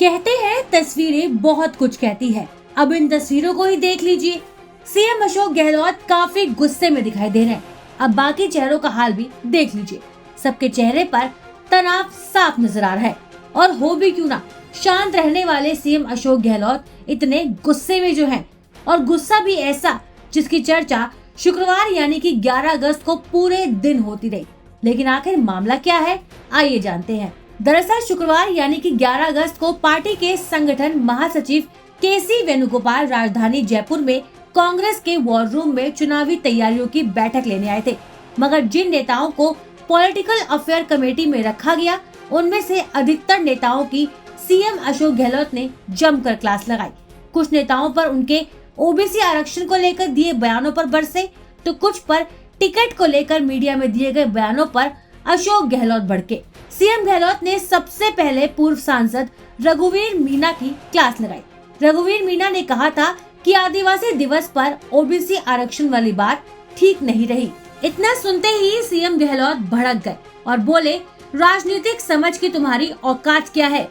कहते हैं तस्वीरें बहुत कुछ कहती है। अब इन तस्वीरों को ही देख लीजिए। सीएम अशोक गहलोत काफी गुस्से में दिखाई दे रहे हैं। अब बाकी चेहरों का हाल भी देख लीजिए। सबके चेहरे पर तनाव साफ नजर आ रहा है। और हो भी क्यों ना, शांत रहने वाले सीएम अशोक गहलोत इतने गुस्से में जो हैं, और गुस्सा भी ऐसा जिसकी चर्चा शुक्रवार यानी कि 11 अगस्त को पूरे दिन होती रही। लेकिन आखिर मामला क्या है, आइए जानते हैं। दरअसल शुक्रवार यानी कि 11 अगस्त को पार्टी के संगठन महासचिव केसी वेणुगोपाल राजधानी जयपुर में कांग्रेस के वॉर रूम में चुनावी तैयारियों की बैठक लेने आए थे। मगर जिन नेताओं को पॉलिटिकल अफेयर कमेटी में रखा गया, उनमें से अधिकतर नेताओं की सीएम अशोक गहलोत ने जमकर क्लास लगाई। कुछ नेताओं पर उनके ओबीसी आरक्षण को लेकर दिए बयानों पर बरसे, तो कुछ पर टिकट को लेकर मीडिया में दिए गए बयानों पर अशोक गहलोत भड़के। सीएम गहलोत ने सबसे पहले पूर्व सांसद रघुवीर मीणा की क्लास लगाई। रघुवीर मीणा ने कहा था कि आदिवासी दिवस पर ओबीसी आरक्षण वाली बात ठीक नहीं रही। इतना सुनते ही सीएम गहलोत भड़क गए और बोले, राजनीतिक समझ की तुम्हारी औकात क्या है,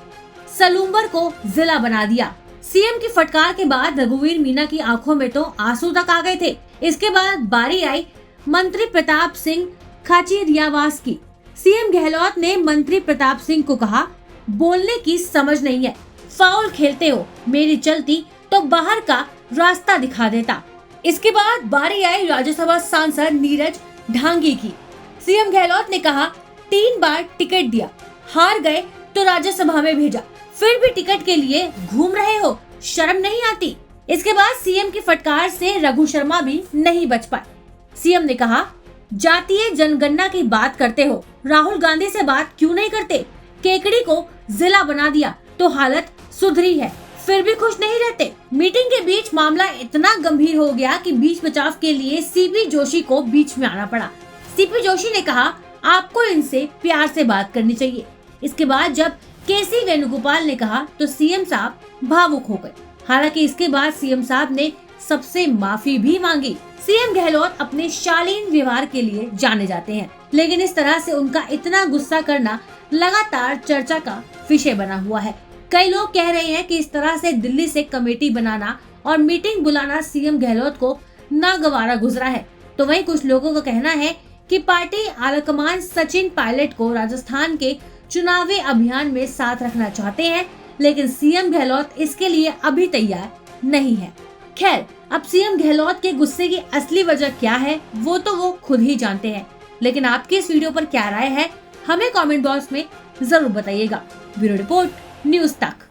सलूम्बर को जिला बना दिया। सीएम की फटकार के बाद रघुवीर मीणा की आंखों में तो आंसू तक आ गए थे। इसके बाद बारी आई मंत्री प्रताप सिंह खाचरियावास की। सीएम गहलोत ने मंत्री प्रताप सिंह को कहा, बोलने की समझ नहीं है, फाउल खेलते हो, मेरी चलती तो बाहर का रास्ता दिखा देता। इसके बाद बारी आई राज्यसभा सांसद नीरज ढांगी की। सीएम गहलोत ने कहा, 3 बार टिकट दिया, हार गए तो राज्यसभा में भेजा, फिर भी टिकट के लिए घूम रहे हो, शर्म नहीं आती। इसके बाद सीएम की फटकार से रघु शर्मा भी नहीं बच पाए। सीएम ने कहा, जातीय जनगणना की बात करते हो, राहुल गांधी से बात क्यों नहीं करते? केकड़ी को जिला बना दिया तो हालत सुधरी है, फिर भी खुश नहीं रहते। मीटिंग के बीच मामला इतना गंभीर हो गया कि बीच बचाव के लिए सीपी जोशी को बीच में आना पड़ा। सीपी जोशी ने कहा, आपको इनसे प्यार से बात करनी चाहिए। इसके बाद जब केसी वेणुगोपाल ने कहा तो सीएम साहब भावुक हो गए। हालांकि इसके बाद सीएम साहब ने सबसे माफी भी मांगी। सीएम गहलोत अपने शालीन व्यवहार के लिए जाने जाते हैं, लेकिन इस तरह से उनका इतना गुस्सा करना लगातार चर्चा का विषय बना हुआ है। कई लोग कह रहे हैं कि इस तरह से दिल्ली से कमेटी बनाना और मीटिंग बुलाना सीएम गहलोत को नागवारा गुजरा है। तो वहीं कुछ लोगों का कहना है कि पार्टी आलाकमान सचिन पायलट को राजस्थान के चुनावी अभियान में साथ रखना चाहते हैं, लेकिन सीएम गहलोत इसके लिए अभी तैयार नहीं है। खैर, अब सीएम गहलोत के गुस्से की असली वजह क्या है, वो तो वो खुद ही जानते हैं। लेकिन आपकी इस वीडियो पर क्या राय है, हमें कमेंट बॉक्स में जरूर बताइएगा। ब्यूरो रिपोर्ट, न्यूज़ तक।